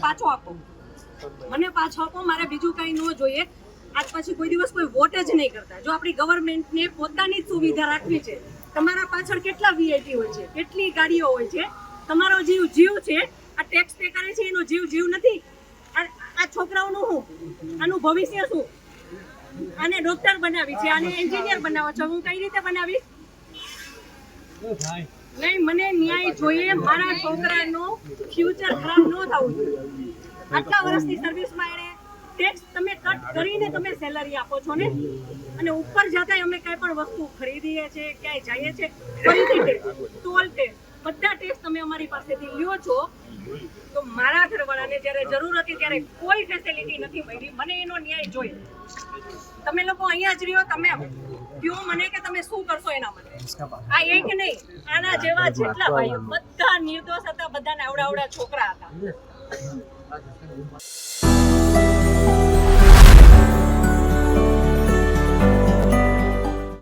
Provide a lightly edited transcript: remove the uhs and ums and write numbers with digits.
પાછો આપો, મને પાછો આપો, મારે બીજું કંઈ ન જોઈએ. આજ પછી કોઈ દિવસ કોઈ વોટ જ નહીં કરતા. જો આપણી ગવર્મેન્ટને પોતાની જ સુવિધા રાખવી છે, તમારા પાછળ કેટલા વીઆઈપી હોય છે, કેટલી ગાડીઓ હોય છે, તમારો જીવ છે, આ ટેક્સ પે કરે છે એનો જીવ નથી. આ છોકરાઓનું શું, આનું ભવિષ્ય શું? આને ડોક્ટર બનાવી છે, આને એન્જિનિયર બનાવો છો, હું કઈ રીતે બનાવીશ? નહીં, મને ન્યાય જોઈએ. મારા છોકરાનું ફ્યુચર ખરાબ ન થવું જોઈએ. આટલા વર્ષની સર્વિસમાં એને ટેક્સ તમે કટ કરીને તમે સેલરી આપો છો ને, અને ઉપર જતા અમે કઈ પણ વસ્તુ ખરીદીએ છીએ, ક્યાંય જઈએ છીએ, ફરીથી ટેક્સ, ટોલ ટેક્સ, બધા ટેક્સ તમે અમારી પાસેથી લ્યો છો. તો મારા ઘરવાળાને જ્યારે જરૂર હતી ત્યારે કોઈ ફેસિલિટી નથી મળી. મને એનો ન્યાય જોઈએ. તમે લોકો અહીંયા જ રહ્યો, તમે કહો મને કે તમે શું કરશો એના માટે. આ એક નહીં, આના જેવા જેટલા ભાઈઓ બધા નિર્દોષ હતા, બધાને આવડા છોકરા હતા.